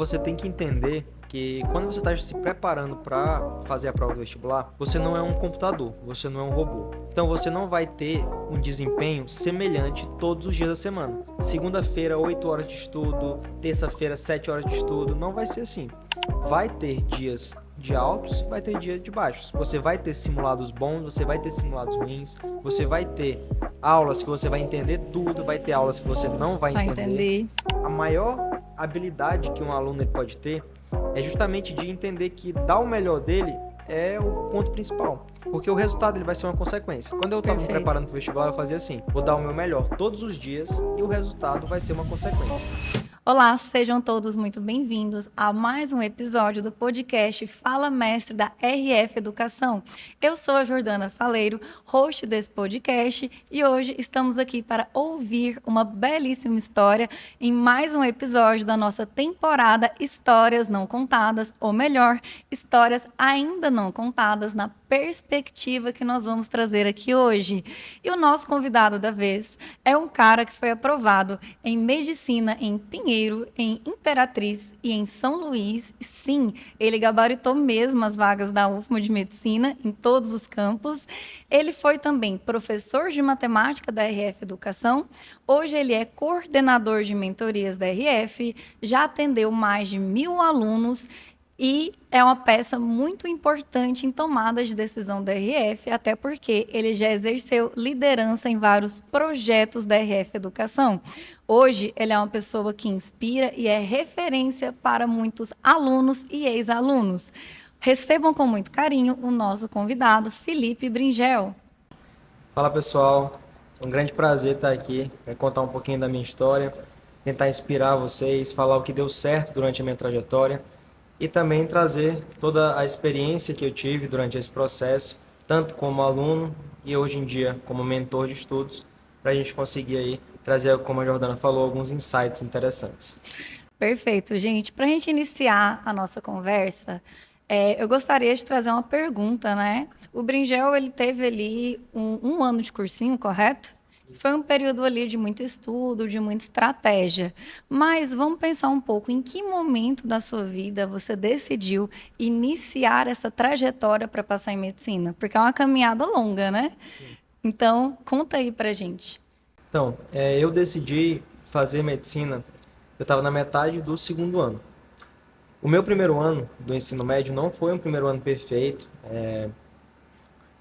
Você tem que entender que quando você está se preparando para fazer a prova do vestibular, você não é um computador, você não é um robô. Então você não vai ter um desempenho semelhante todos os dias da semana. Segunda-feira, 8 horas de estudo, terça-feira, 7 horas de estudo, não vai ser assim. Vai ter dias de altos, vai ter dias de baixos. Você vai ter simulados bons, você vai ter simulados ruins, você vai ter aulas que você vai entender tudo, vai ter aulas que você não vai Vai entender. entender. A maior habilidade que um aluno ele pode ter é justamente de entender que dar o melhor dele é o ponto principal, porque o resultado ele vai ser uma consequência. Quando eu estava me Perfeito. preparando para o vestibular, eu fazia assim: vou dar o meu melhor todos os dias e o resultado vai ser uma consequência. Olá, sejam todos muito bem-vindos a mais um episódio do podcast Fala Mestre da RF Educação. Eu sou a Jordana Faleiro, host desse podcast, e hoje estamos aqui para ouvir uma belíssima história em mais um episódio da nossa temporada Histórias Não Contadas, ou melhor, Histórias Ainda Não Contadas, na perspectiva que nós vamos trazer aqui hoje. E o nosso convidado da vez é um cara que foi aprovado em Medicina em Pinheiro, em Imperatriz e em São Luís. Sim, ele gabaritou mesmo as vagas da UFMA de Medicina em todos os campos. Ele foi também professor de matemática da RF Educação. Hoje ele é coordenador de mentorias da RF, já atendeu mais de 1.000 alunos e é uma peça muito importante em tomada de decisão da RF, até porque ele já exerceu liderança em vários projetos da RF Educação. Hoje, ele é uma pessoa que inspira e é referência para muitos alunos e ex-alunos. Recebam com muito carinho o nosso convidado, Felipe Bringel. Fala pessoal, é um grande prazer estar aqui para contar um pouquinho da minha história, tentar inspirar vocês, falar o que deu certo durante a minha trajetória e também trazer toda a experiência que eu tive durante esse processo, tanto como aluno e hoje em dia como mentor de estudos, para a gente conseguir aí trazer, como a Jordana falou, alguns insights interessantes. Perfeito, gente. Para a gente iniciar a nossa conversa, eu gostaria de trazer uma pergunta, né? O Bringel, ele teve ali um ano de cursinho, correto? Foi um período ali de muito estudo, de muita estratégia. Mas vamos pensar um pouco, em que momento da sua vida você decidiu iniciar essa trajetória para passar em medicina? Porque é uma caminhada longa, né? Sim. Então, conta aí pra gente. Então, eu decidi fazer medicina, eu estava na metade do segundo ano. O meu primeiro ano do ensino médio não foi um primeiro ano perfeito.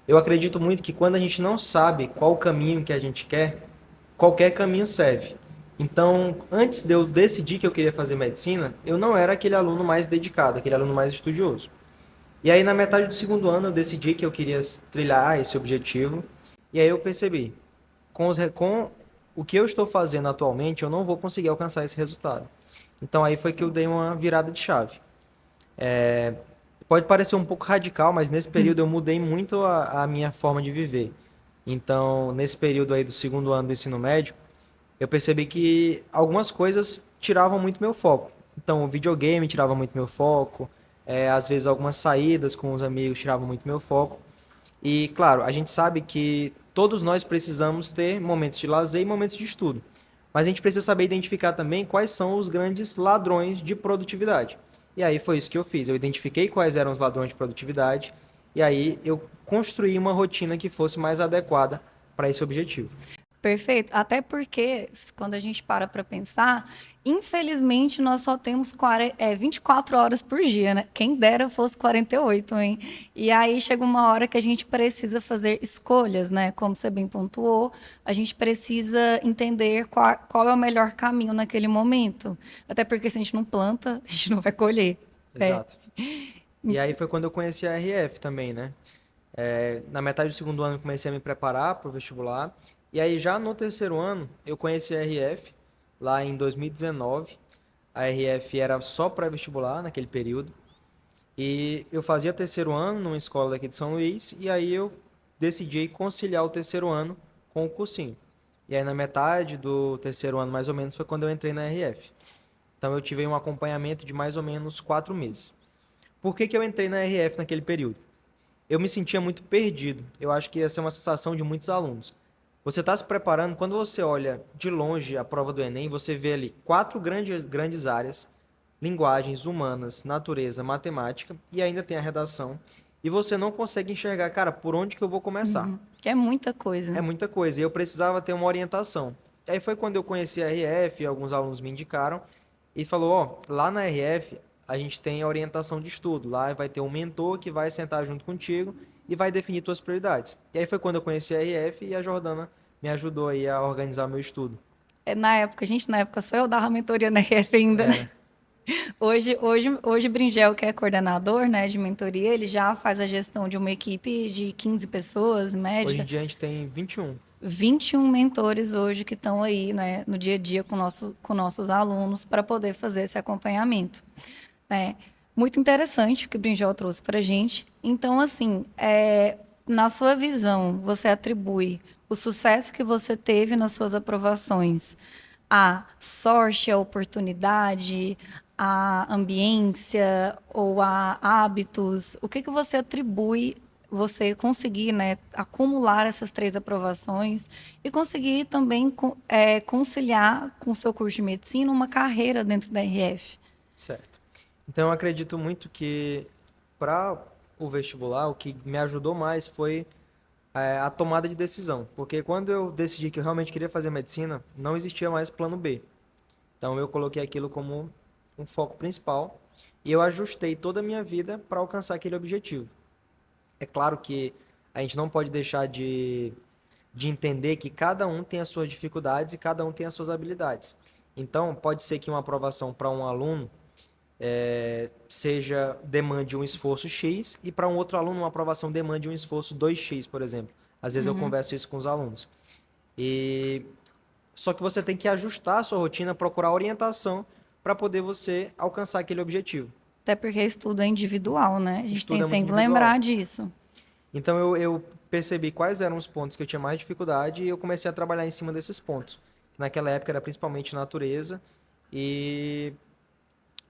Eu acredito muito que quando a gente não sabe qual o caminho que a gente quer, qualquer caminho serve. Então, antes de eu decidir que eu queria fazer medicina, eu não era aquele aluno mais dedicado, aquele aluno mais estudioso. E aí, na metade do segundo ano, eu decidi que eu queria trilhar esse objetivo. E aí eu percebi, com o que eu estou fazendo atualmente, eu não vou conseguir alcançar esse resultado. Então aí foi que eu dei uma virada de chave. Pode parecer um pouco radical, mas nesse período eu mudei muito a minha forma de viver. Então, nesse período aí do segundo ano do ensino médio, eu percebi que algumas coisas tiravam muito meu foco. Então, o videogame tirava muito meu foco, às vezes algumas saídas com os amigos tiravam muito meu foco. E, claro, a gente sabe que todos nós precisamos ter momentos de lazer e momentos de estudo. Mas a gente precisa saber identificar também quais são os grandes ladrões de produtividade. E aí foi isso que eu fiz. Eu identifiquei quais eram os ladrões de produtividade e aí eu construí uma rotina que fosse mais adequada para esse objetivo. Perfeito. Até porque, quando a gente para pensar, infelizmente nós só temos 24 horas por dia, né? Quem dera fosse 48, hein? E aí chega uma hora que a gente precisa fazer escolhas, né? Como você bem pontuou, a gente precisa entender qual é o melhor caminho naquele momento. Até porque se a gente não planta, a gente não vai colher. Né? Exato. E aí foi quando eu conheci a RF também, né? Na metade do segundo ano eu comecei a me preparar para o vestibular. E aí já no terceiro ano eu conheci a RF, lá em 2019. A RF era só pré-vestibular naquele período. E eu fazia terceiro ano numa escola daqui de São Luís. E aí eu decidi conciliar o terceiro ano com o cursinho. E aí na metade do terceiro ano, mais ou menos, foi quando eu entrei na RF. Então eu tive um acompanhamento de mais ou menos 4 meses. Por que eu entrei na RF naquele período? Eu me sentia muito perdido. Eu acho que essa é uma sensação de muitos alunos. Você está se preparando, quando você olha de longe a prova do Enem, você vê ali 4 grandes áreas, linguagens humanas, natureza, matemática e ainda tem a redação. E você não consegue enxergar, cara, por onde que eu vou começar? Que é muita É coisa. muita coisa. E eu precisava ter uma orientação. E aí foi quando eu conheci a RF, alguns alunos me indicaram e falou, ó, lá na RF a gente tem a orientação de estudo. Lá vai ter um mentor que vai sentar junto contigo e vai definir tuas prioridades. E aí foi quando eu conheci a RF e a Jordana me ajudou aí a organizar meu estudo. Na época, gente, na época só eu dava mentoria na RF ainda, né? Era. Hoje Bringel, que é coordenador, né, de mentoria, ele já faz a gestão de uma equipe de 15 pessoas, Hoje em média. dia a gente tem 21. 21 mentores hoje que estão aí, né, no dia a dia com nossos alunos para poder fazer esse acompanhamento, né? Muito interessante o que o Brinjol trouxe para a gente. Então, assim, na sua visão, você atribui o sucesso que você teve nas suas aprovações à sorte, à oportunidade, à ambiência ou a hábitos? O que que você atribui você conseguir, né, acumular essas 3 aprovações e conseguir também conciliar com o seu curso de medicina uma carreira dentro da RF? Certo. Então eu acredito muito que para o vestibular, o que me ajudou mais foi a tomada de decisão. Porque quando eu decidi que eu realmente queria fazer medicina, não existia mais plano B. Então eu coloquei aquilo como um foco principal e eu ajustei toda a minha vida para alcançar aquele objetivo. É claro que a gente não pode deixar de entender que cada um tem as suas dificuldades e cada um tem as suas habilidades. Então, pode ser que uma aprovação para um aluno seja demande um esforço X e para um outro aluno uma aprovação demande um esforço 2x, por exemplo. Às vezes eu converso isso com os alunos. E só que você tem que ajustar a sua rotina, procurar orientação para poder você alcançar aquele objetivo. Até porque estudo é individual, né? A gente tem Estudo é muito sempre que lembrar individual. disso. Então eu percebi quais eram os pontos que eu tinha mais dificuldade e eu comecei a trabalhar em cima desses pontos. Naquela época era principalmente natureza e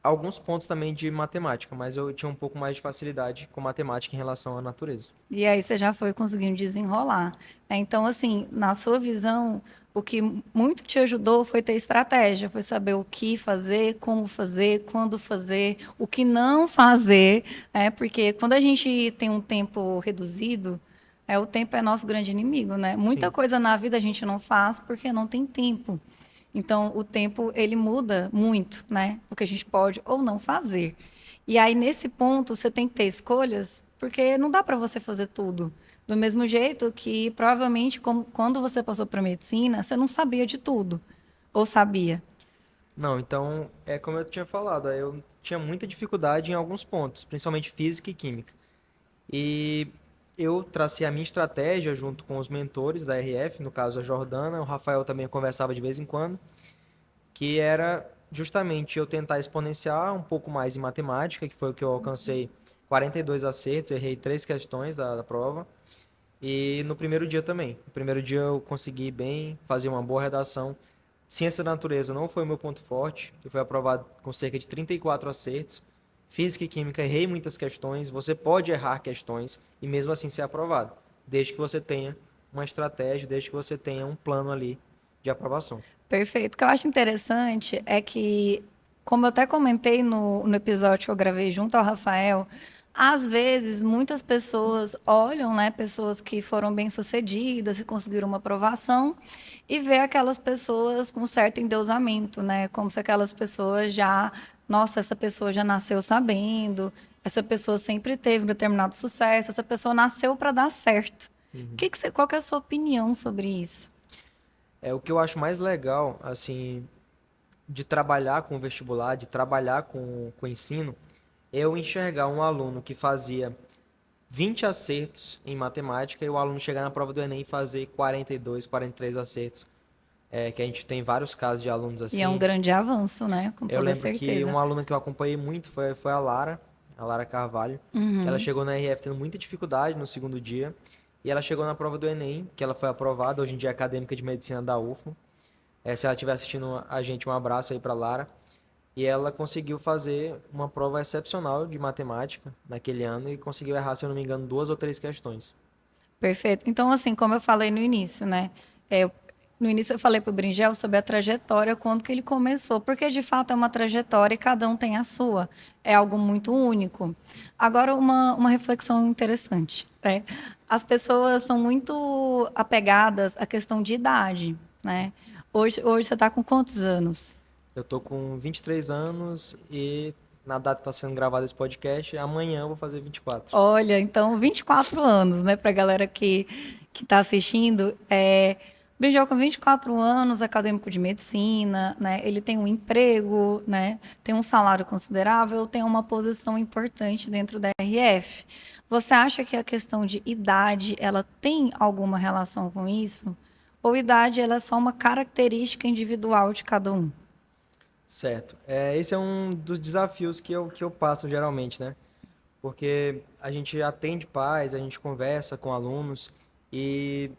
alguns pontos também de matemática, mas eu tinha um pouco mais de facilidade com matemática em relação à natureza. E aí você já foi conseguindo desenrolar, né? Então, assim, na sua visão, o que muito te ajudou foi ter estratégia, foi saber o que fazer, como fazer, quando fazer, o que não fazer, né? Porque quando a gente tem um tempo reduzido, o tempo é nosso grande inimigo, né? Muita Sim. coisa na vida a gente não faz porque não tem tempo. Então, o tempo, ele muda muito, né? O que a gente pode ou não fazer. E aí, nesse ponto, você tem que ter escolhas, porque não dá para você fazer tudo. Do mesmo jeito que, provavelmente, quando você passou para medicina, você não sabia de tudo. Ou sabia? Não, então é como eu tinha falado, eu tinha muita dificuldade em alguns pontos, principalmente física e química. E eu tracei a minha estratégia junto com os mentores da RF, no caso a Jordana, o Rafael também conversava de vez em quando, que era justamente eu tentar exponenciar um pouco mais em matemática, que foi o que eu alcancei 42 acertos, errei 3 questões da prova. E no primeiro dia também. No primeiro dia eu consegui bem, fazer uma boa redação. Ciência da natureza não foi o meu ponto forte, eu fui aprovado com cerca de 34 acertos. Física e química, errei muitas questões. Você pode errar questões e mesmo assim ser aprovado, desde que você tenha uma estratégia, desde que você tenha um plano ali de aprovação. Perfeito. O que eu acho interessante é que, como eu até comentei no episódio que eu gravei junto ao Rafael, às vezes muitas pessoas olham, né, pessoas que foram bem-sucedidas e conseguiram uma aprovação e vê aquelas pessoas com certo endeusamento, né, como se aquelas pessoas já, nossa, essa pessoa já nasceu sabendo, essa pessoa sempre teve um determinado sucesso, essa pessoa nasceu para dar certo. Qual que é a sua opinião sobre isso? É o que eu acho mais legal, assim, de trabalhar com o vestibular, de trabalhar com o ensino, é eu enxergar um aluno que fazia 20 acertos em matemática e o aluno chegar na prova do Enem e fazer 42, 43 acertos. Que a gente tem vários casos de alunos E é um assim. grande avanço, né? Com Eu toda lembro que certeza. uma aluna que eu acompanhei muito foi a Lara Carvalho, que ela chegou na RF tendo muita dificuldade no segundo dia, e ela chegou na prova do Enem, que ela foi aprovada, hoje em dia é acadêmica de medicina da UFMA. Se ela estiver assistindo a gente, um abraço aí para Lara. E ela conseguiu fazer uma prova excepcional de matemática naquele ano e conseguiu errar, se eu não me engano, 2 ou 3 questões. Perfeito. Então, assim, como eu falei no início, né? No início eu falei para o Bringel sobre a trajetória, quando que ele começou, porque de fato é uma trajetória e cada um tem a sua. É algo muito único. Agora, uma reflexão interessante, né? As pessoas são muito apegadas à questão de idade, né? Hoje você está com quantos anos? Eu tô com 23 anos e na data que está sendo gravado esse podcast, amanhã eu vou fazer 24. Olha, então 24 anos, né, para a galera que está assistindo. Brinjal com 24 anos, acadêmico de medicina, né? Ele tem um emprego, né? Tem um salário considerável, tem uma posição importante dentro da RF. Você acha que a questão de idade, ela tem alguma relação com isso? Ou idade, ela é só uma característica individual de cada um? Certo. Esse é um dos desafios que eu passo geralmente, né? Porque a gente atende pais, a gente conversa com alunos e,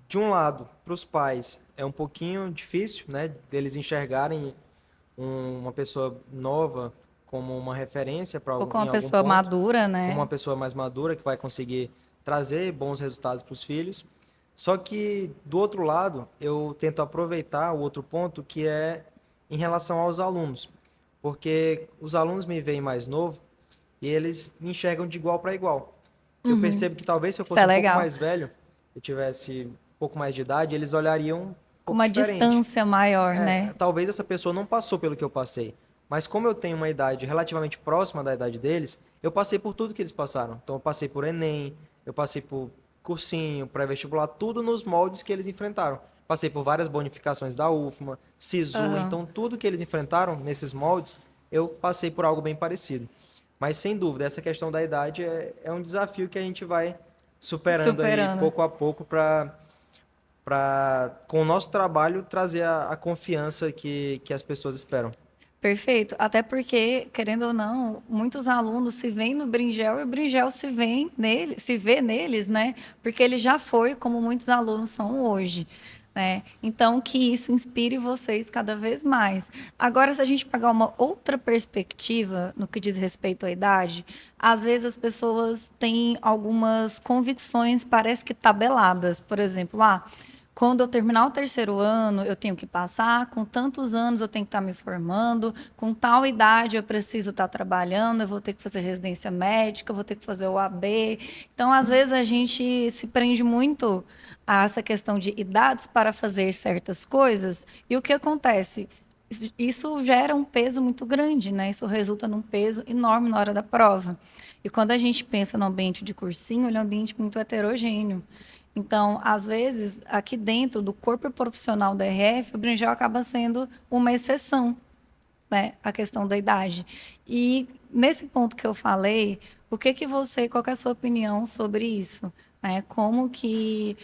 de um lado, para os pais é um pouquinho difícil, né? Deles enxergarem uma pessoa nova como uma referência Ou com uma em algum pessoa ponto, madura, como uma né? pessoa mais madura que vai conseguir trazer bons resultados para os filhos. Só que, do outro lado, eu tento aproveitar o outro ponto que é em relação aos alunos, porque os alunos me veem mais novo e eles me enxergam de igual para igual. Eu Uhum. percebo que talvez se eu Isso é fosse um pouco legal. mais velho, eu tivesse um pouco mais de idade, eles olhariam um Com pouco uma diferente. distância maior, né? Talvez essa pessoa não passou pelo que eu passei, mas como eu tenho uma idade relativamente próxima da idade deles, eu passei por tudo que eles passaram. Então eu passei por Enem, eu passei por cursinho, pré-vestibular, tudo nos moldes que eles enfrentaram. Passei por várias bonificações da UFMA, SISU, Aham. então tudo que eles enfrentaram nesses moldes, eu passei por algo bem parecido. Mas sem dúvida, essa questão da idade é um desafio que a gente vai superando aí Superando. pouco a pouco para, com o nosso trabalho, trazer a confiança que as pessoas esperam. Perfeito. Até porque, querendo ou não, muitos alunos se veem no Bringel e o Bringel se vê neles, né? Porque ele já foi como muitos alunos são hoje, né? Então, que isso inspire vocês cada vez mais. Agora, se a gente pegar uma outra perspectiva no que diz respeito à idade, às vezes as pessoas têm algumas convicções, parece que tabeladas. Por exemplo, quando eu terminar o terceiro ano, eu tenho que passar, com tantos anos eu tenho que estar me formando, com tal idade eu preciso estar trabalhando, eu vou ter que fazer residência médica, eu vou ter que fazer o AB. Então, às vezes, a gente se prende muito a essa questão de idades para fazer certas coisas, e o que acontece? Isso gera um peso muito grande, né? Isso resulta num peso enorme na hora da prova. E quando a gente pensa no ambiente de cursinho, ele é um ambiente muito heterogêneo. Então, às vezes, aqui dentro do corpo profissional da RF, o Brinjal acaba sendo uma exceção, né? A questão da idade. E nesse ponto que eu falei, qual que é a sua opinião sobre isso? Né? Como que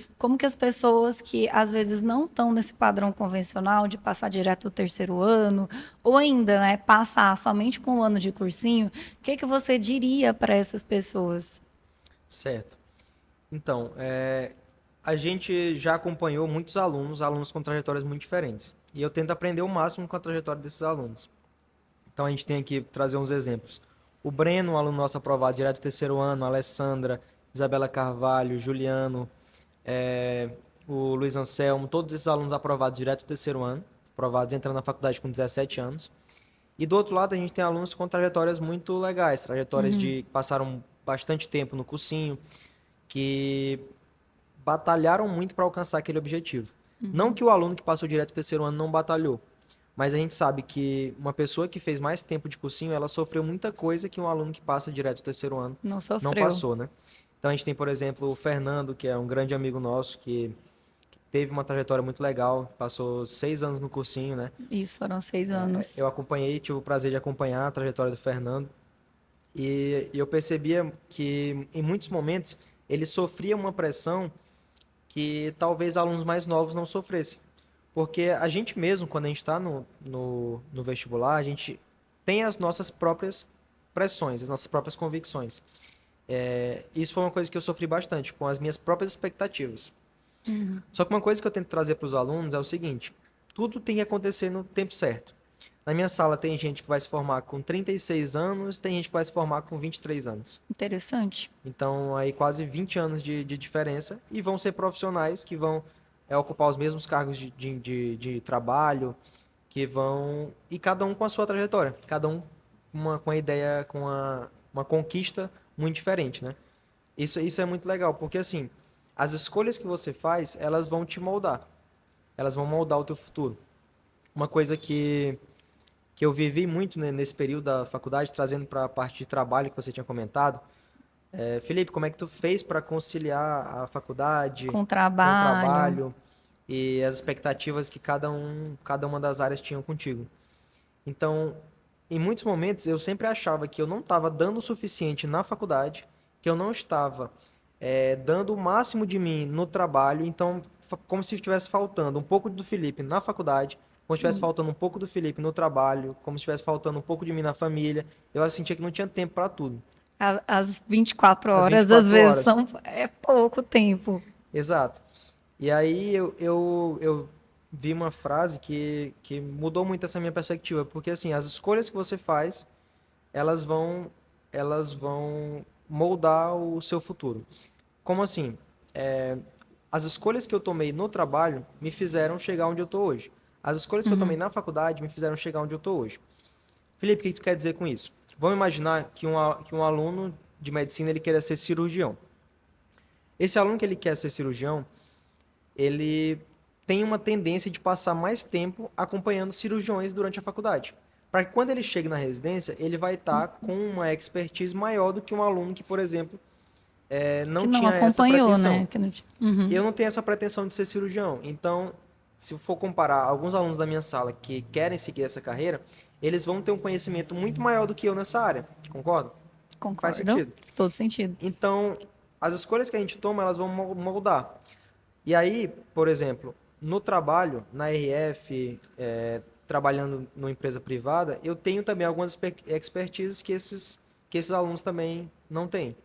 as pessoas que às vezes não estão nesse padrão convencional de passar direto o terceiro ano, ou ainda, né, passar somente com o ano de cursinho, que você diria para essas pessoas? Certo. Então, a gente já acompanhou muitos alunos com trajetórias muito diferentes. E eu tento aprender o máximo com a trajetória desses alunos. Então, a gente tem aqui trazer uns exemplos. O Breno, um aluno nosso aprovado direto do terceiro ano, a Alessandra, Isabela Carvalho, Juliano, é, o Luiz Anselmo, todos esses alunos aprovados direto do terceiro ano, aprovados entrando na faculdade com 17 anos. E do outro lado, a gente tem alunos com trajetórias muito legais, trajetórias de que passaram bastante tempo no cursinho, que batalharam muito para alcançar aquele objetivo. Não que o aluno que passou direto do terceiro ano não batalhou, mas a gente sabe que uma pessoa que fez mais tempo de cursinho, ela sofreu muita coisa que um aluno que passa direto do terceiro ano Não não sofreu. passou, né? Então a gente tem, por exemplo, o Fernando, que é um grande amigo nosso, que teve uma trajetória muito legal, passou 6 anos no cursinho, né? Isso, foram 6 anos. Eu acompanhei, tive o prazer de acompanhar a trajetória do Fernando e eu percebia que em muitos momentos ele sofria uma pressão que talvez alunos mais novos não sofressem. Porque a gente mesmo, quando a gente está no vestibular, a gente tem as nossas próprias pressões, as nossas próprias convicções. Isso foi uma coisa que eu sofri bastante, com as minhas próprias expectativas. Só que uma coisa que eu tento trazer para os alunos é o seguinte: tudo tem que acontecer no tempo certo. Na minha sala tem gente que vai se formar com 36 anos, tem gente que vai se formar com 23 anos. Interessante. Então, aí quase 20 anos de diferença e vão ser profissionais que vão ocupar os mesmos cargos de trabalho, que vão... E cada um com a sua trajetória, cada um com uma ideia, com uma conquista muito diferente, né? Isso é muito legal, porque assim, as escolhas que você faz, elas vão te moldar. Elas vão moldar o teu futuro. Uma coisa que eu vivi muito, né, nesse período da faculdade, trazendo para a parte de trabalho que você tinha comentado. Felipe, como é que tu fez para conciliar a faculdade Com com o trabalho. trabalho e as expectativas que cada uma das áreas tinham contigo? Então, em muitos momentos, eu sempre achava que eu não estava dando o suficiente na faculdade, que eu não estava dando o máximo de mim no trabalho. Então, como se estivesse faltando um pouco do Felipe na faculdade, como se estivesse faltando um pouco do Felipe no trabalho, como se estivesse faltando um pouco de mim na família. Eu sentia que não tinha tempo para tudo. As 24 As horas, às 24 vezes, horas. é pouco tempo. Exato. E aí eu vi uma frase que mudou muito essa minha perspectiva, porque assim, as escolhas que você faz, elas vão elas vão moldar o seu futuro. Como assim? É, as escolhas que eu tomei no trabalho me fizeram chegar onde eu estou hoje. As escolhas que eu tomei Uhum. na faculdade me fizeram chegar onde eu estou hoje. Felipe, o que tu quer dizer com isso? Vamos imaginar que um aluno de medicina ele queira ser cirurgião. Esse aluno que ele quer ser cirurgião, ele tem uma tendência de passar mais tempo acompanhando cirurgiões durante a faculdade. Para que quando ele chegue na residência, ele vai estar com uma expertise maior do que um aluno que, por exemplo, Que não não tinha essa acompanhou, pretensão. né? Uhum. Eu não tenho essa pretensão de ser cirurgião. Então, se eu for comparar alguns alunos da minha sala que querem seguir essa carreira, eles vão ter um conhecimento muito maior do que eu nessa área. Concorda? Faz Concordo. sentido. Todo sentido. Então, as escolhas que a gente toma, elas vão moldar. E aí, por exemplo, no trabalho, na RF, trabalhando numa empresa privada, eu tenho também algumas expertises que esses alunos também não têm.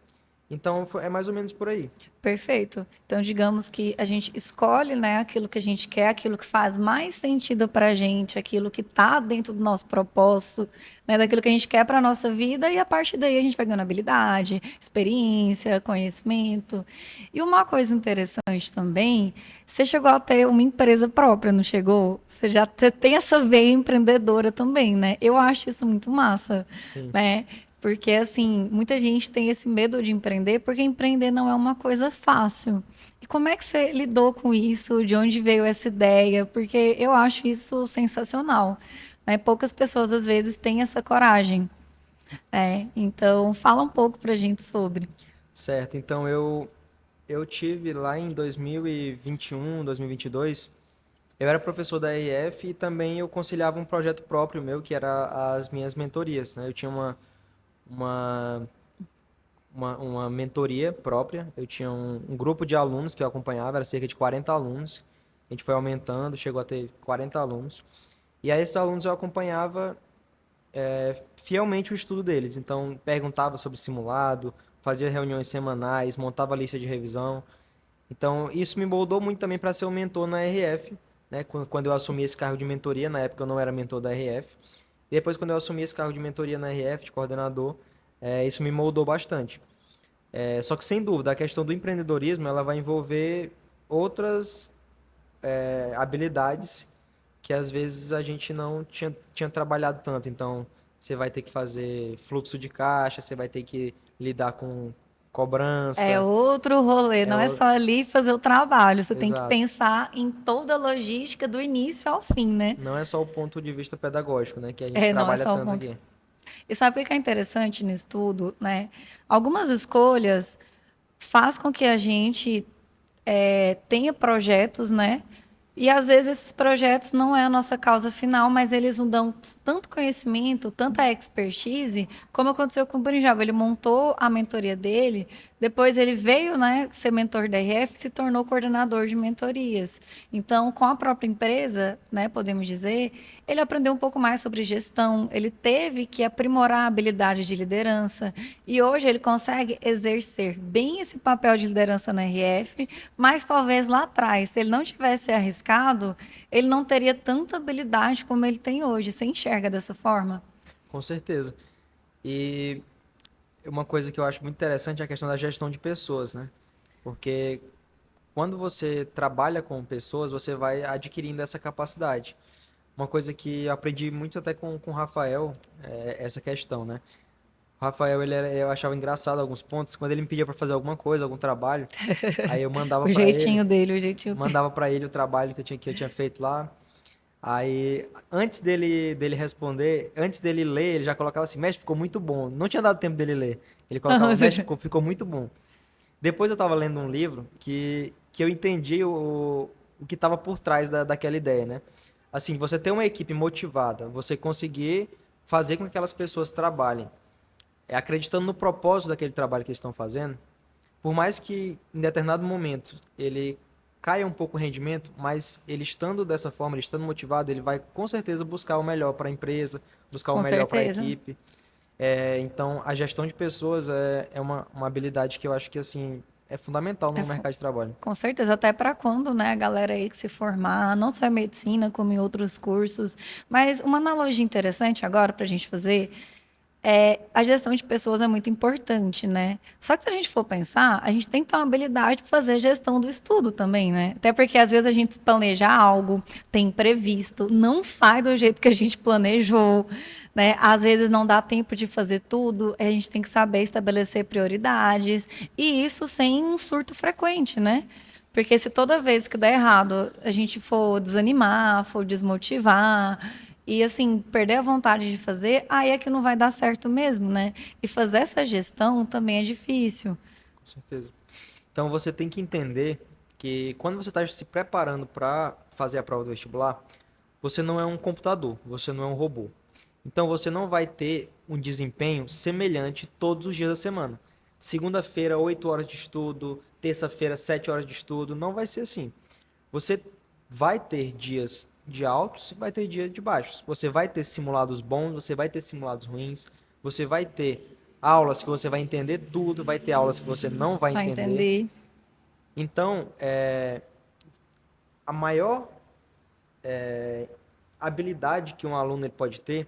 Então, é mais ou menos por aí. Perfeito. Então, digamos que a gente escolhe, né, aquilo que a gente quer, aquilo que faz mais sentido para a gente, aquilo que está dentro do nosso propósito, né, daquilo que a gente quer para a nossa vida, e a partir daí a gente vai ganhando habilidade, experiência, conhecimento. E uma coisa interessante também, você chegou a ter uma empresa própria, não chegou? Você tem essa veia empreendedora também, né? Eu acho isso muito massa, Sim. né? Porque, assim, muita gente tem esse medo de empreender, porque empreender não é uma coisa fácil. E como é que você lidou com isso? De onde veio essa ideia? Porque eu acho isso sensacional, né? Poucas pessoas, às vezes, têm essa coragem, né? Então, fala um pouco pra gente sobre. Certo. Então, eu tive lá em 2021, 2022, eu era professor da EF e também eu conciliava um projeto próprio meu, que era as minhas mentorias, né? Eu tinha uma, uma mentoria própria, eu tinha um grupo de alunos que eu acompanhava, era cerca de 40 alunos, a gente foi aumentando, chegou a ter 40 alunos, e a esses alunos eu acompanhava fielmente o estudo deles, então perguntava sobre simulado, fazia reuniões semanais, montava lista de revisão, então isso me moldou muito também para ser um mentor na RF, né? Quando eu assumi esse cargo de mentoria, na época eu não era mentor da RF, e depois quando eu assumi esse cargo de mentoria na RF, de coordenador, isso me moldou bastante. Só que sem dúvida, a questão do empreendedorismo ela vai envolver outras habilidades que às vezes a gente não tinha trabalhado tanto. Então, você vai ter que fazer fluxo de caixa, você vai ter que lidar com É cobrança. outro rolê, É não é o... só ali fazer o trabalho, você tem que Exato. pensar em toda a logística do início ao fim, né? Não é só o ponto de vista pedagógico, né, que a gente É, não é trabalha só o tanto ponto. aqui. E sabe o que é interessante nisso tudo, né? Algumas escolhas faz com que a gente tenha projetos, né? E às vezes esses projetos não é a nossa causa final, mas eles nos dão tanto conhecimento, tanta expertise, como aconteceu com o Brinjal. Ele montou a mentoria dele, depois ele veio, né, ser mentor da RF e se tornou coordenador de mentorias. Então, com a própria empresa, né, podemos dizer, ele aprendeu um pouco mais sobre gestão, ele teve que aprimorar a habilidade de liderança e hoje ele consegue exercer bem esse papel de liderança na RF, mas talvez lá atrás, se ele não tivesse arriscado, ele não teria tanta habilidade como ele tem hoje. Você enxerga dessa forma? Com certeza. E uma coisa que eu acho muito interessante é a questão da gestão de pessoas, né? Porque quando você trabalha com pessoas, você vai adquirindo essa capacidade. Uma coisa que eu aprendi muito até com o Rafael, é essa questão, né? O Rafael, eu achava engraçado alguns pontos. Quando ele me pedia para fazer alguma coisa, algum trabalho, aí eu O jeitinho dele, o jeitinho dele. mandava para ele o trabalho que eu tinha feito lá. Aí, antes dele responder, antes dele ler, ele já colocava assim, mestre, ficou muito bom. Não tinha dado tempo dele ler. Ele colocava, mestre, ficou muito bom. Depois eu estava lendo um livro que eu entendi o que estava por trás daquela ideia, né? Assim, você ter uma equipe motivada, você conseguir fazer com que aquelas pessoas trabalhem, acreditando no propósito daquele trabalho que eles estão fazendo, por mais que em determinado momento ele caia um pouco o rendimento, mas ele estando dessa forma, ele estando motivado, ele vai com certeza buscar o melhor para a empresa, buscar o Com melhor para a certeza. equipe. Então, a gestão de pessoas é uma habilidade que eu acho que assim é fundamental É no mercado de trabalho. Com certeza, até para quando, né, a galera aí que se formar, não só em medicina, como em outros cursos. Mas uma analogia interessante agora para a gente fazer a gestão de pessoas é muito importante, né? Só que se a gente for pensar, a gente tem que ter uma habilidade para fazer gestão do estudo também, né? Até porque às vezes a gente planeja algo, tem imprevisto, não sai do jeito que a gente planejou, né? Às vezes não dá tempo de fazer tudo, a gente tem que saber estabelecer prioridades, e isso sem um surto frequente, né? Porque se toda vez que der errado a gente for desanimar, for desmotivar, e assim, perder a vontade de fazer, aí é que não vai dar certo mesmo, né? E fazer essa gestão também é difícil. Com certeza. Então, você tem que entender que quando você está se preparando para fazer a prova do vestibular, você não é um computador, você não é um robô. Então, você não vai ter um desempenho semelhante todos os dias da semana. Segunda-feira, 8 horas de estudo, terça-feira, 7 horas de estudo, não vai ser assim. Você vai ter dias de altos e vai ter dias de baixos. Você vai ter simulados bons, você vai ter simulados ruins, você vai ter aulas que você vai entender tudo, vai ter aulas que você não vai Vai entender. entender. Então, a maior habilidade que um aluno ele pode ter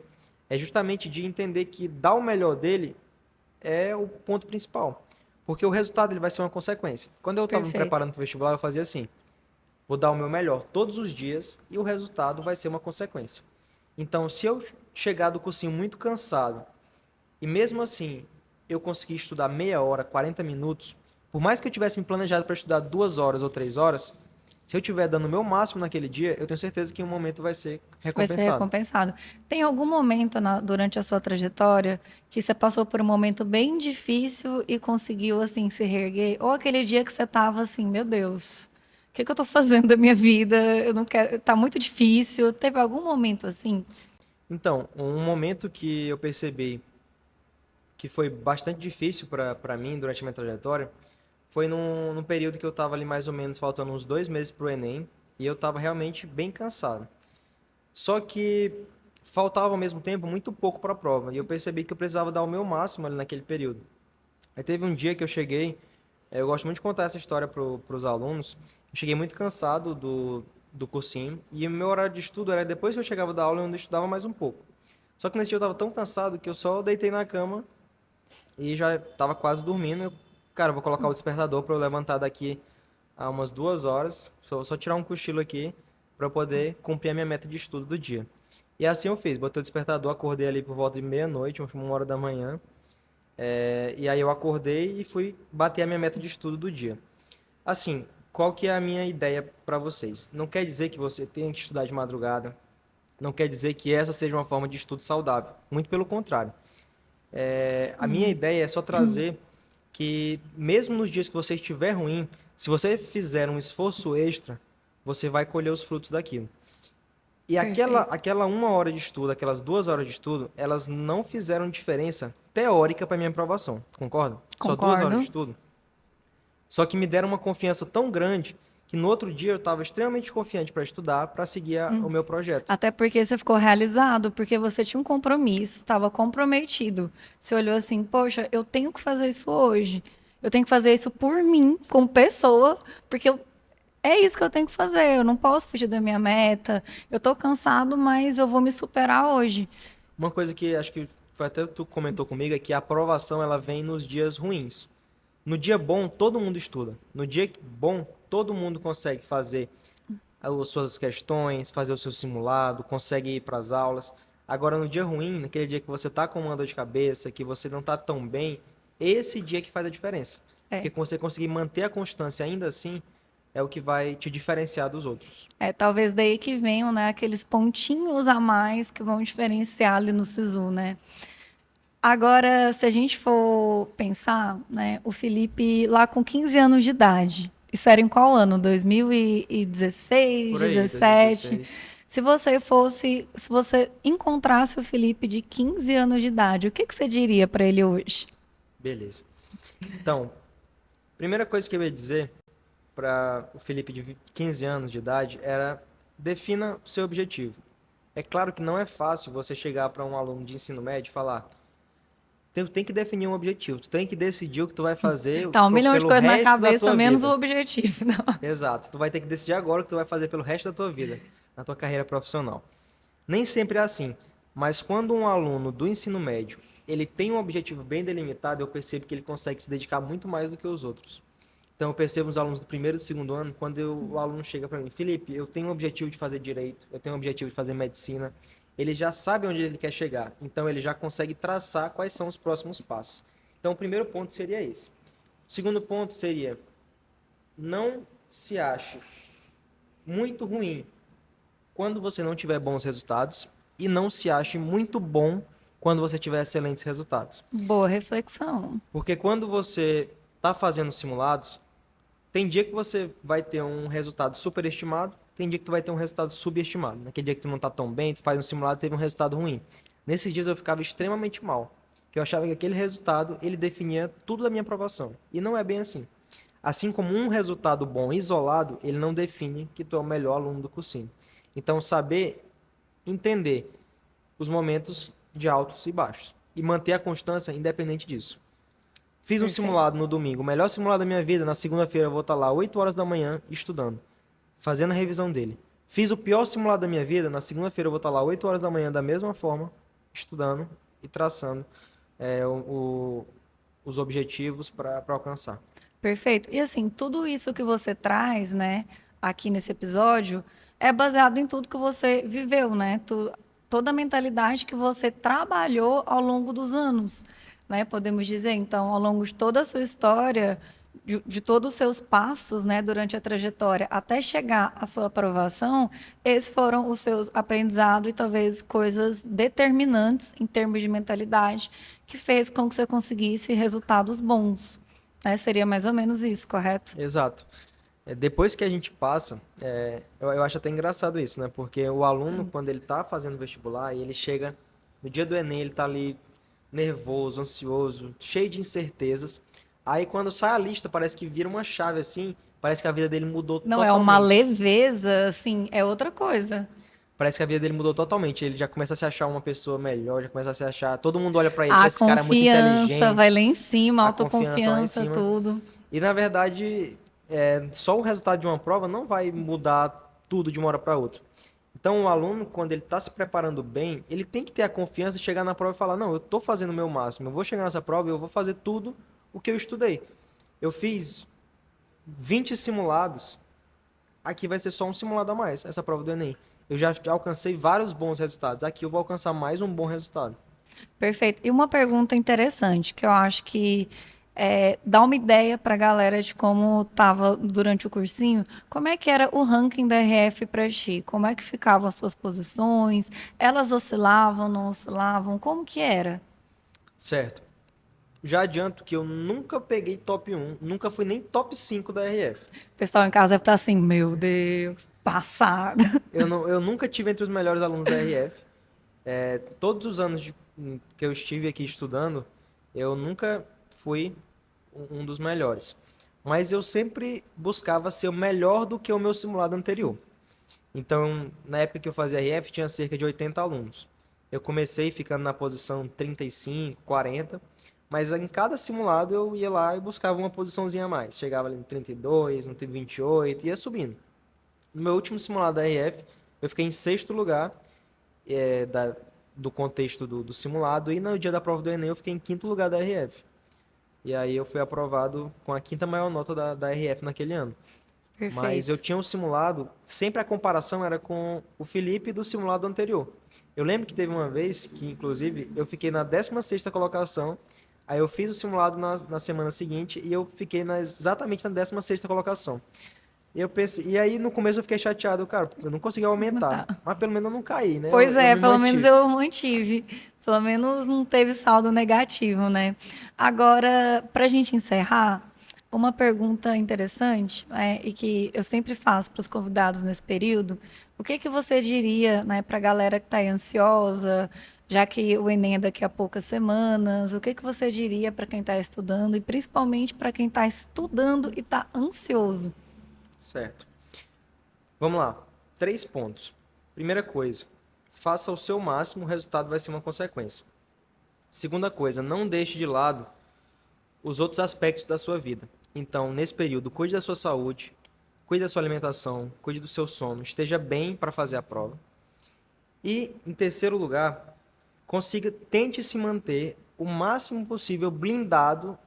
é justamente de entender que dar o melhor dele é o ponto principal. Porque o resultado ele vai ser uma consequência. Quando eu estava me Perfeito. preparando para o vestibular, eu fazia assim: vou dar o meu melhor todos os dias e o resultado vai ser uma consequência. Então, se eu chegar do cursinho muito cansado e mesmo assim eu conseguir estudar meia hora, 40 minutos, por mais que eu tivesse me planejado para estudar 2 horas ou 3 horas, se eu estiver dando o meu máximo naquele dia, eu tenho certeza que em um momento vai ser Vai ser recompensado. recompensado. Tem algum momento durante a sua trajetória que você passou por um momento bem difícil e conseguiu, assim, se reerguer? Ou aquele dia que você estava assim, meu Deus, o que que eu estou fazendo da minha vida? Eu não quero, tá muito difícil. Teve algum momento assim? Então, um momento que eu percebi que foi bastante difícil para mim durante a minha trajetória foi num período que eu estava ali mais ou menos faltando uns 2 meses para o Enem e eu estava realmente bem cansado. Só que faltava ao mesmo tempo muito pouco para a prova e eu percebi que eu precisava dar o meu máximo ali naquele período. Aí teve um dia que eu cheguei, eu gosto muito de contar essa história para os alunos. Eu cheguei muito cansado do cursinho e o meu horário de estudo era depois que eu chegava da aula eu ainda estudava mais um pouco. Só que nesse dia eu estava tão cansado que eu só deitei na cama e já estava quase dormindo. Cara, eu vou colocar o despertador para eu levantar daqui a umas 2 horas, só tirar um cochilo aqui para eu poder cumprir a minha meta de estudo do dia. E assim eu fiz, botei o despertador, acordei ali por volta de meia-noite, 1 hora da manhã, e aí eu acordei e fui bater a minha meta de estudo do dia. Assim, qual que é a minha ideia para vocês? Não quer dizer que você tenha que estudar de madrugada, não quer dizer que essa seja uma forma de estudo saudável, muito pelo contrário. A minha ideia é só trazer que, mesmo nos dias que você estiver ruim, se você fizer um esforço extra, você vai colher os frutos daquilo. E Perfeito. aquela 1 hora de estudo, aquelas 2 horas de estudo, elas não fizeram diferença teórica para minha aprovação, concorda? Só 2 horas de Concordo. estudo. Só que me deram uma confiança tão grande que no outro dia eu estava extremamente confiante para estudar, para seguir o meu projeto. Até porque você ficou realizado, porque você tinha um compromisso, estava comprometido. Você olhou assim, poxa, eu tenho que fazer isso hoje. Eu tenho que fazer isso por mim, como pessoa, porque é isso que eu tenho que fazer. Eu não posso fugir da minha meta. Eu estou cansado, mas eu vou me superar hoje. Uma coisa que acho que foi até tu comentou comigo é que a aprovação ela vem nos dias ruins. No dia bom, todo mundo estuda. No dia bom, todo mundo consegue fazer as suas questões, fazer o seu simulado, consegue ir para as aulas. Agora, no dia ruim, naquele dia que você está com uma dor de cabeça, que você não está tão bem, esse dia que faz a diferença. É. Porque você conseguir manter a constância ainda assim, é o que vai te diferenciar dos outros. Talvez daí que venham, né, aqueles pontinhos a mais que vão diferenciar ali no SISU, né? Agora, se a gente for pensar, né, o Felipe lá com 15 anos de idade, isso era em qual ano? 2016, Por aí, 17? 2016. Se você encontrasse o Felipe de 15 anos de idade, o que que você diria para ele hoje? Beleza. Então, primeira coisa que eu ia dizer para o Felipe de 15 anos de idade era: defina o seu objetivo. É claro que não é fácil você chegar para um aluno de ensino médio e falar: tem que definir um objetivo, tu tem que decidir o que tu vai fazer Tá, um milhão de pelo coisas na resto da cabeça, tua menos o vida. objetivo. Não. Exato, tu vai ter que decidir agora o que tu vai fazer pelo resto da tua vida, na tua carreira profissional. Nem sempre é assim, mas quando um aluno do ensino médio, ele tem um objetivo bem delimitado, eu percebo que ele consegue se dedicar muito mais do que os outros. Então eu percebo nos alunos do primeiro e do segundo ano, quando o aluno chega para mim: Felipe, eu tenho um objetivo de fazer direito, eu tenho um objetivo de fazer medicina. Ele já sabe onde ele quer chegar, então ele já consegue traçar quais são os próximos passos. Então o primeiro ponto seria esse. O segundo ponto seria: não se ache muito ruim quando você não tiver bons resultados e não se ache muito bom quando você tiver excelentes resultados. Boa reflexão. Porque quando você está fazendo simulados, tem dia que você vai ter um resultado superestimado, tem dia que tu vai ter um resultado subestimado. Naquele dia que tu não tá tão bem, tu faz um simulado e teve um resultado ruim. Nesses dias eu ficava extremamente mal, que eu achava que aquele resultado, ele definia tudo da minha aprovação. E não é bem assim. Assim como um resultado bom isolado, ele não define que tu é o melhor aluno do cursinho. Então, saber entender os momentos de altos e baixos e manter a constância independente disso. Fiz um Perfeito. simulado no domingo, o melhor simulado da minha vida. Na segunda-feira eu vou estar lá 8 horas da manhã estudando, fazendo a revisão dele. Fiz o pior simulado da minha vida. Na segunda-feira eu vou estar lá 8 horas da manhã da mesma forma, estudando e traçando é, o- o- os objetivos para alcançar. Perfeito. E assim, tudo isso que você traz, né, aqui nesse episódio, é baseado em tudo que você viveu, né? Toda a mentalidade que você trabalhou ao longo dos anos, né? Podemos dizer, então, ao longo de toda a sua história, de todos os seus passos, né, durante a trajetória, até chegar à sua aprovação, esses foram os seus aprendizados e talvez coisas determinantes em termos de mentalidade que fez com que você conseguisse resultados bons. É, seria mais ou menos isso, correto? Exato. Depois que a gente passa, eu acho até engraçado isso, né? Porque o aluno, quando ele está fazendo vestibular e ele chega no dia do Enem, ele está ali nervoso, ansioso, cheio de incertezas. Aí quando sai a lista, parece que vira uma chave assim, parece que a vida dele mudou Não é uma totalmente. leveza, assim, é outra coisa. Parece que a vida dele mudou totalmente. Ele já começa a se achar uma pessoa melhor, já começa a se achar. Todo mundo olha pra ele, pô, A esse cara é muito confiança vai inteligente, lá em cima, a a confiança lá em autoconfiança, cima. tudo. E na verdade, só o resultado de uma prova não vai mudar tudo de uma hora para outra. Então, o aluno, quando ele está se preparando bem, ele tem que ter a confiança de chegar na prova e falar: não, eu estou fazendo o meu máximo, eu vou chegar nessa prova e eu vou fazer tudo o que eu estudei. Eu fiz 20 simulados, aqui vai ser só um simulado a mais, essa prova do Enem. Eu já alcancei vários bons resultados, aqui eu vou alcançar mais um bom resultado. Perfeito. E uma pergunta interessante, que eu acho que dá uma ideia para a galera de como estava durante o cursinho. Como é que era o ranking da RF para ti? Como é que ficavam as suas posições? Elas oscilavam, não oscilavam? Como que era? Certo. Já adianto que eu nunca peguei top 1, nunca fui nem top 5 da RF. O pessoal em casa deve estar assim, meu Deus, passada. Eu nunca tive entre os melhores alunos da RF. Todos os anos que eu estive aqui estudando, eu nunca fui um dos melhores. Mas eu sempre buscava ser o melhor do que o meu simulado anterior. Então, na época que eu fazia RF, tinha cerca de 80 alunos. Eu comecei ficando na posição 35, 40, mas em cada simulado eu ia lá e buscava uma posiçãozinha a mais. Chegava ali no 32, no 28, ia subindo. No meu último simulado da RF, eu fiquei em sexto lugar do contexto do simulado, e no dia da prova do Enem eu fiquei em quinto lugar da RF. E aí eu fui aprovado com a quinta maior nota da RF naquele ano. Mas eu Perfeito. tinha um simulado, sempre a comparação era com o Felipe do simulado anterior. Eu lembro que teve uma vez que, inclusive, eu fiquei na 16ª colocação, aí eu fiz o simulado na semana seguinte e eu fiquei exatamente na 16ª colocação. E, eu pensei, e aí no começo eu fiquei chateado, cara, eu não consegui Não aumentar, tá. mas pelo menos eu não caí, né? Eu, Pois eu é, me pelo menos mantive. eu mantive. Pelo menos não teve saldo negativo, né? Agora, para a gente encerrar, uma pergunta interessante, e que eu sempre faço para os convidados nesse período, o que que você diria, né, para a galera que está aí ansiosa, já que o Enem é daqui a poucas semanas, o que que você diria para quem está estudando e principalmente para quem está estudando e está ansioso? Certo. Vamos lá. 3 pontos. Primeira coisa, faça o seu máximo, o resultado vai ser uma consequência. Segunda coisa, não deixe de lado os outros aspectos da sua vida. Então, nesse período, cuide da sua saúde, cuide da sua alimentação, cuide do seu sono, esteja bem para fazer a prova. E, em terceiro lugar, tente se manter o máximo possível blindado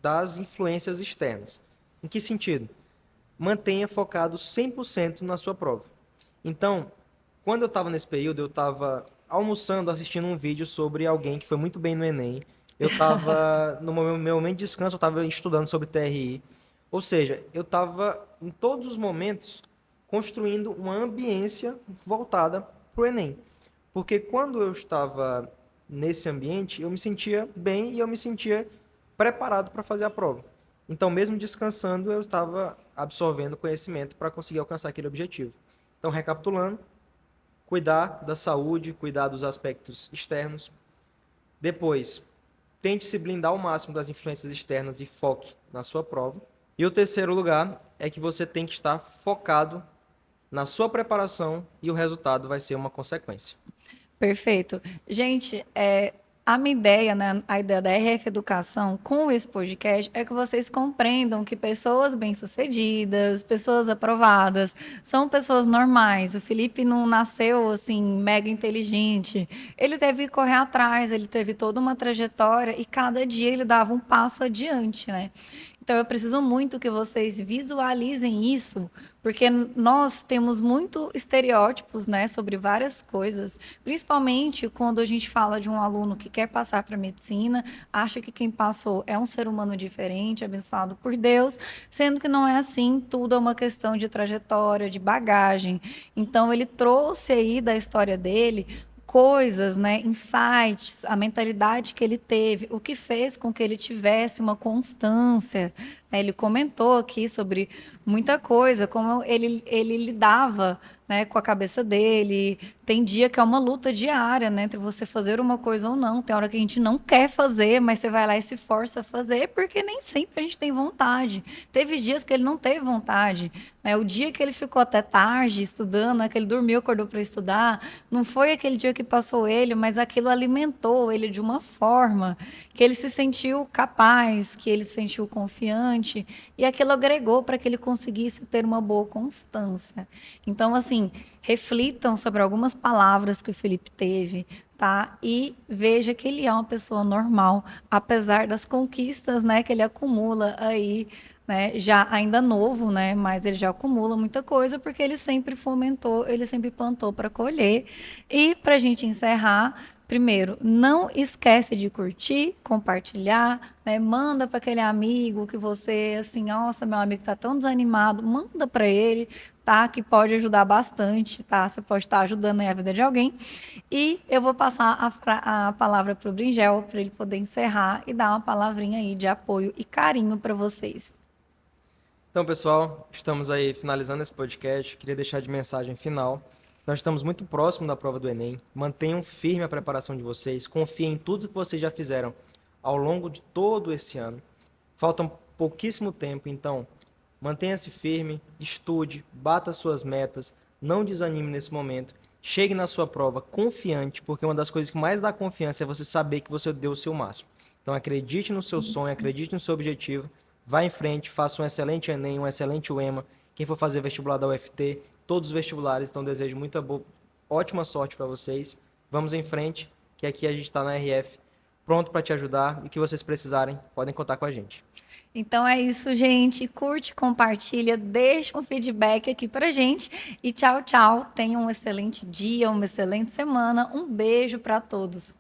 das influências externas. Em que sentido? Mantenha focado 100% na sua prova. Então, quando eu estava nesse período, eu estava almoçando, assistindo um vídeo sobre alguém que foi muito bem no Enem. Eu estava, no meu momento de descanso, eu estava estudando sobre TRI. Ou seja, eu estava, em todos os momentos, construindo uma ambiência voltada para o Enem. Porque quando eu estava nesse ambiente, eu me sentia bem e eu me sentia preparado para fazer a prova. Então, mesmo descansando, eu estava absorvendo conhecimento para conseguir alcançar aquele objetivo. Então, recapitulando, cuidar da saúde, cuidar dos aspectos externos. Depois, tente se blindar ao máximo das influências externas e foque na sua prova. E o terceiro lugar é que você tem que estar focado na sua preparação e o resultado vai ser uma consequência. Perfeito. Gente, a minha ideia, né, a ideia da RF Educação com esse podcast é que vocês compreendam que pessoas bem-sucedidas, pessoas aprovadas, são pessoas normais. O Felipe não nasceu assim mega inteligente. Ele teve que correr atrás, ele teve toda uma trajetória e cada dia ele dava um passo adiante, né? Então, eu preciso muito que vocês visualizem isso, porque nós temos muito estereótipos, né, sobre várias coisas, principalmente quando a gente fala de um aluno que quer passar para medicina, acha que quem passou é um ser humano diferente, abençoado por Deus, sendo que não é assim, tudo é uma questão de trajetória, de bagagem. Então, ele trouxe aí da história dele coisas, né, insights, a mentalidade que ele teve, o que fez com que ele tivesse uma constância. Né? Ele comentou aqui sobre muita coisa, como ele lidava, né, com a cabeça dele. Tem dia que é uma luta diária, né, entre você fazer uma coisa ou não. Tem hora que a gente não quer fazer, mas você vai lá e se força a fazer, porque nem sempre a gente tem vontade. Teve dias que ele não teve vontade. Né? O dia que ele ficou até tarde estudando, né, que ele dormiu, acordou para estudar, não foi aquele dia que passou ele, mas aquilo alimentou ele de uma forma que ele se sentiu capaz, que ele se sentiu confiante, e aquilo agregou para que ele conseguisse ter uma boa constância. Então, assim, reflitam sobre algumas palavras que o Felipe teve, tá? E veja que ele é uma pessoa normal, apesar das conquistas, né, que ele acumula aí, né, já ainda novo, né, mas ele já acumula muita coisa porque ele sempre fomentou, ele sempre plantou para colher. E para a gente encerrar, primeiro, não esquece de curtir, compartilhar, né, manda para aquele amigo que você, assim, nossa, meu amigo está tão desanimado, manda para ele, tá, que pode ajudar bastante, tá, você pode estar ajudando aí a vida de alguém. E eu vou passar a palavra para o Bringel, para ele poder encerrar e dar uma palavrinha aí de apoio e carinho para vocês. Então, pessoal, estamos aí finalizando esse podcast. Queria deixar de mensagem final. Nós estamos muito próximo da prova do Enem. Mantenham firme a preparação de vocês. Confiem em tudo que vocês já fizeram ao longo de todo esse ano. Falta pouquíssimo tempo, então mantenha-se firme, estude, bata suas metas, não desanime nesse momento. Chegue na sua prova confiante, porque uma das coisas que mais dá confiança é você saber que você deu o seu máximo. Então acredite no seu sonho, acredite no seu objetivo. Vá em frente, faça um excelente Enem, um excelente UEMA. Quem for fazer vestibular da UFT, todos os vestibulares, então desejo ótima sorte para vocês. Vamos em frente, que aqui a gente está na RF pronto para te ajudar e o que vocês precisarem, podem contar com a gente. Então é isso, gente. Curte, compartilha, deixa um feedback aqui pra gente. E tchau, tchau. Tenha um excelente dia, uma excelente semana. Um beijo para todos.